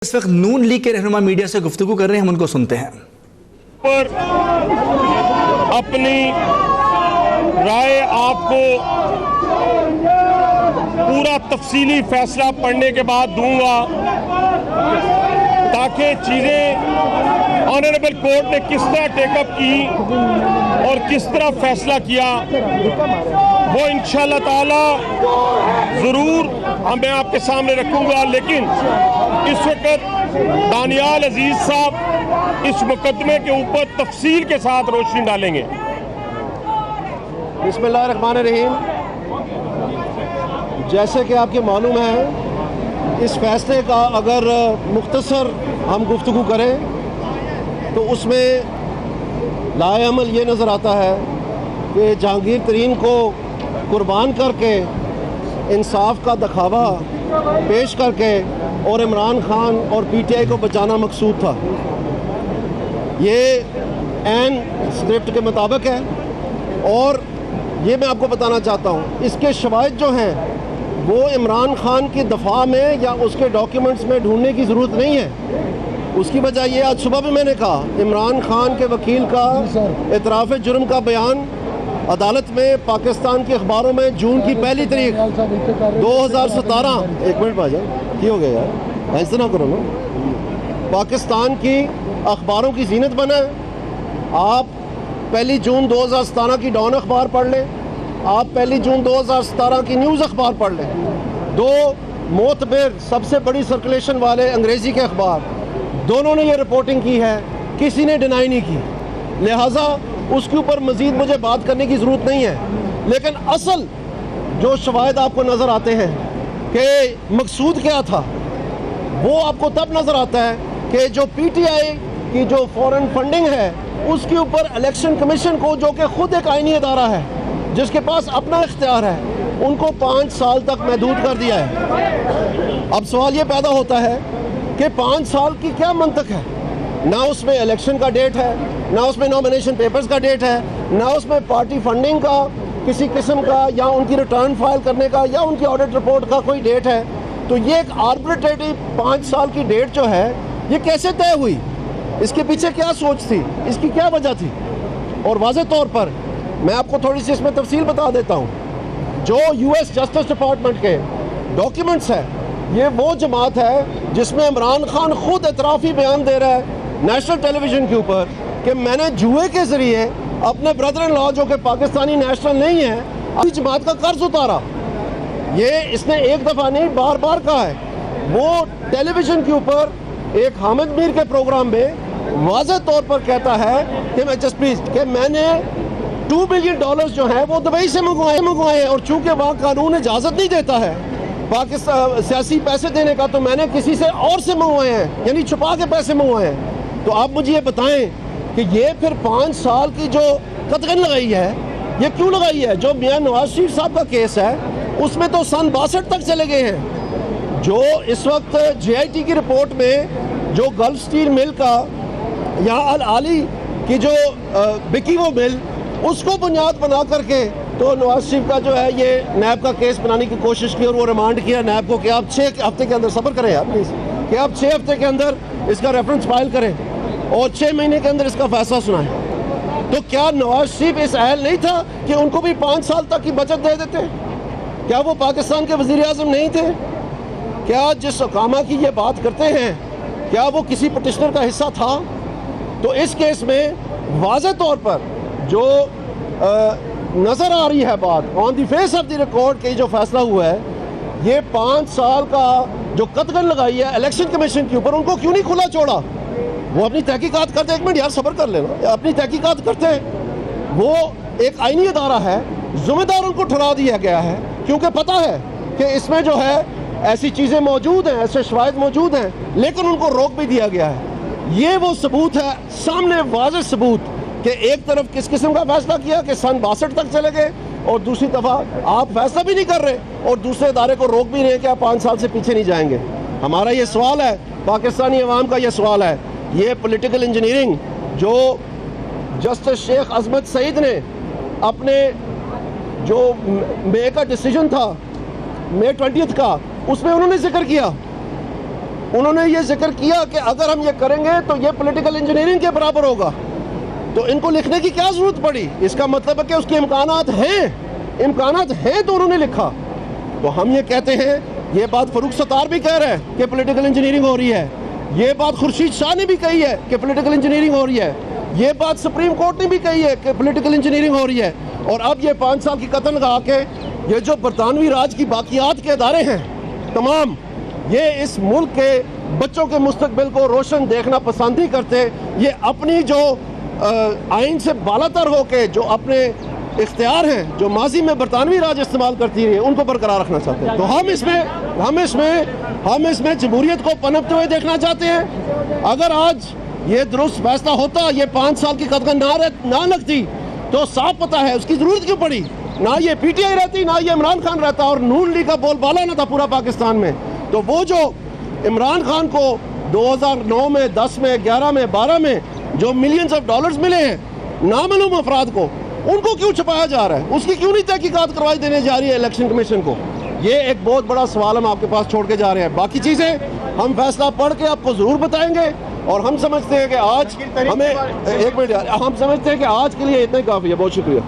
اس وقت نون لیگ کے رہنما میڈیا سے گفتگو کر رہے ہیں، ہم ان کو سنتے ہیں۔ پر اپنی رائے آپ کو پورا تفصیلی فیصلہ پڑھنے کے بعد دوں گا تاکہ چیزیں آنریبل کورٹ نے کس طرح ٹیک اپ کی اور کس طرح فیصلہ کیا وہ انشاءاللہ تعالی ضرور میں آپ کے سامنے رکھوں گا۔ لیکن اس وقت دانیال عزیز صاحب اس مقدمے کے اوپر تفصیل کے ساتھ روشنی ڈالیں گے۔ بسم اللہ الرحمن الرحیم۔ جیسے کہ آپ کے معلوم ہے، اس فیصلے کا اگر مختصر ہم گفتگو کریں تو اس میں لائے عمل یہ نظر آتا ہے کہ جہانگیر ترین کو قربان کر کے انصاف کا دکھاوا پیش کر کے اور عمران خان اور پی ٹی آئی کو بچانا مقصود تھا۔ یہ عین اسکرپٹ کے مطابق ہے اور یہ میں آپ کو بتانا چاہتا ہوں، اس کے شواہد جو ہیں وہ عمران خان کی دفاع میں یا اس کے ڈاکیومنٹس میں ڈھونڈنے کی ضرورت نہیں ہے۔ اس کی وجہ یہ آج صبح بھی میں نے کہا، عمران خان کے وکیل کا اعتراف جرم کا بیان عدالت میں پاکستان کے اخباروں میں جون کی 1 تاریخ 2017 ایک منٹ بھائی جان، یہ ہو گیا یار، ایسے نہ کرو نا، پاکستان کی اخباروں کی زینت بنا ہے۔ آپ 1 جون 2017 کی ڈان اخبار پڑھ لیں، آپ 1 جون 2017 کی نیوز اخبار پڑھ لیں، دو معتبر سب سے بڑی سرکولیشن والے انگریزی کے اخبار، دونوں نے یہ رپورٹنگ کی ہے، کسی نے ڈینائی نہیں کی، لہٰذا اس کے اوپر مزید مجھے بات کرنے کی ضرورت نہیں ہے۔ لیکن اصل جو شواہد آپ کو نظر آتے ہیں کہ مقصود کیا تھا، وہ آپ کو تب نظر آتا ہے کہ جو پی ٹی آئی کی جو فورن فنڈنگ ہے اس کے اوپر الیکشن کمیشن کو، جو کہ خود ایک آئینی ادارہ ہے جس کے پاس اپنا اختیار ہے، ان کو 5 سال تک محدود کر دیا ہے۔ اب سوال یہ پیدا ہوتا ہے کہ 5 سال کی کیا منطق ہے؟ نہ اس میں الیکشن کا ڈیٹ ہے، نہ اس میں نامینیشن پیپرز کا ڈیٹ ہے، نہ اس میں پارٹی فنڈنگ کا کسی قسم کا یا ان کی ریٹرن فائل کرنے کا یا ان کی آڈٹ رپورٹ کا کوئی ڈیٹ ہے۔ تو یہ ایک آربیٹریٹری 5 سال کی ڈیٹ جو ہے یہ کیسے طے ہوئی؟ اس کے پیچھے کیا سوچ تھی؟ اس کی کیا وجہ تھی؟ اور واضح طور پر میں آپ کو تھوڑی سی اس میں تفصیل بتا دیتا ہوں۔ جو یو ایس جسٹس ڈپارٹمنٹ کے ڈاکیومنٹس ہیں، یہ وہ جماعت ہے جس میں عمران خان خود اعترافی بیان دے رہا ہے نیشنل ٹیلی ویژن کے اوپر کہ میں نے جوئے کے ذریعے اپنے بردر ان لا جو کہ پاکستانی نیشنل نہیں ہے اپنی جماعت کا قرض اتارا۔ یہ اس نے ایک دفعہ نہیں بار بار کہا ہے۔ وہ ٹیلی ویژن کے اوپر ایک حامد میر کے پروگرام میں واضح طور پر کہتا ہے کہ میں نے $2 بلین جو ہیں وہ دبئی سے منگوائے ہیں، اور چونکہ وہاں قانون اجازت نہیں دیتا ہے پاکستان سیاسی پیسے دینے کا، تو میں نے کسی سے اور سے منگوائے ہیں، یعنی چھپا کے پیسے منگوائے ہیں۔ تو آپ مجھے یہ بتائیں کہ یہ پھر 5 سال کی جو قطغن لگائی ہے یہ کیوں لگائی ہے؟ جو میاں نواز شریف صاحب کا کیس ہے اس میں تو سن 62 تک چلے گئے ہیں۔ جو اس وقت جے آئی ٹی کی رپورٹ میں جو گلف سٹیل مل کا یا العالی کی جو بکی وہ مل، اس کو بنیاد بنا کر کے تو نواز شریف کا جو ہے یہ نیب کا کیس بنانے کی کوشش کی اور وہ ریمانڈ کیا نیب کو کہ آپ 6 ہفتے کے اندر صبر کریں یار پلیز، کہ آپ 6 ہفتے کے اندر اس کا ریفرنس فائل کریں اور 6 مہینے کے اندر اس کا فیصلہ سنائیں۔ تو کیا نواز شریف اس اہل نہیں تھا کہ ان کو بھی 5 سال تک کی بچت دے دیتے؟ کیا وہ پاکستان کے وزیر اعظم نہیں تھے؟ کیا جس حکامہ کی یہ بات کرتے ہیں کیا وہ کسی پٹیشنر کا حصہ تھا؟ تو اس کیس میں واضح طور پر جو نظر آ رہی ہے بات on the face of the record کہ جو فیصلہ ہوا ہے، یہ 5 سال کا جو قطغن لگائی ہے الیکشن کمیشن کے اوپر، ان کو کیوں نہیں کھلا چھوڑا؟ وہ اپنی تحقیقات کرتے، ایک منٹ یار صبر کر لینا، اپنی تحقیقات کرتے ہیں۔ وہ ایک آئینی ادارہ ہے، ذمہ دار ان کو ٹھہرا دیا گیا ہے کیونکہ پتہ ہے کہ اس میں جو ہے ایسی چیزیں موجود ہیں، ایسے شواہد موجود ہیں، لیکن ان کو روک بھی دیا گیا ہے۔ یہ وہ ثبوت ہے، سامنے واضح ثبوت کہ ایک طرف کس قسم کا فیصلہ کیا کہ سن 62 تک چلے گئے، اور دوسری دفعہ آپ فیصلہ بھی نہیں کر رہے اور دوسرے ادارے کو روک بھی رہے کہ آپ 5 سال سے پیچھے نہیں جائیں گے۔ ہمارا یہ سوال ہے، پاکستانی عوام کا یہ سوال ہے، یہ پولیٹیکل انجینئرنگ جو جسٹس شیخ عظمت سعید نے اپنے جو مئی کا ڈیسیجن تھا مئی 20 کا، اس میں انہوں نے ذکر کیا انہوں نے یہ ذکر کیا کہ اگر ہم یہ کریں گے تو یہ پولیٹیکل انجینئرنگ کے برابر ہوگا. تو ان کو لکھنے کی کیا ضرورت پڑی؟ اس کا مطلب ہے کہ اس کے امکانات ہیں تو انہوں نے لکھا. تو ہم یہ کہتے ہیں، یہ بات فاروق ستار بھی کہہ رہے ہیں کہ پولیٹیکل انجینئرنگ ہو رہی ہے، یہ بات خورشید شاہ نے بھی کہی ہے کہ پولیٹیکل انجینئرنگ ہو رہی ہے، یہ بات سپریم کورٹ نے بھی کہی ہے کہ پولیٹیکل انجینئرنگ ہو رہی ہے. اور اب یہ 5 سال کی قتل لگا کے یہ جو برطانوی راج کی باقیات کے ادارے ہیں تمام، یہ اس ملک کے بچوں کے مستقبل کو روشن دیکھنا پسند ہی کرتے. یہ اپنی جو آئین سے بالاتر ہو کے جو اپنے اختیار ہیں جو ماضی میں برطانوی راج استعمال کرتی رہی ہے ان کو برقرار رکھنا چاہتے ہیں. تو ہم اس میں جمہوریت کو پنپتے ہوئے دیکھنا چاہتے ہیں. اگر آج یہ درست فیصلہ ہوتا، یہ 5 سال کی قید نہ لگتی تو صاف پتہ ہے اس کی ضرورت کیوں پڑی. نہ یہ پی ٹی آئی رہتی، نہ یہ عمران خان رہتا، اور نون لیگ کا بول بالا نہ تھا پورا پاکستان میں. تو وہ جو عمران خان کو 2009 میں 10 میں 11 میں 12 میں جو ملینز آف ڈالرز ملے ہیں نامعلوم افراد کو، ان کو کیوں چھپایا جا رہا ہے؟ اس کی کیوں نہیں تحقیقات کروائی دینے جا رہی ہے الیکشن کمیشن کو؟ یہ ایک بہت بڑا سوال ہم آپ کے پاس چھوڑ کے جا رہے ہیں. باقی چیزیں ہم فیصلہ پڑھ کے آپ کو ضرور بتائیں گے. اور ہم سمجھتے ہیں کہ آج ہمیں ایک منٹ، ہم سمجھتے ہیں کہ آج کے لیے اتنا ہی کافی ہے. بہت شکریہ.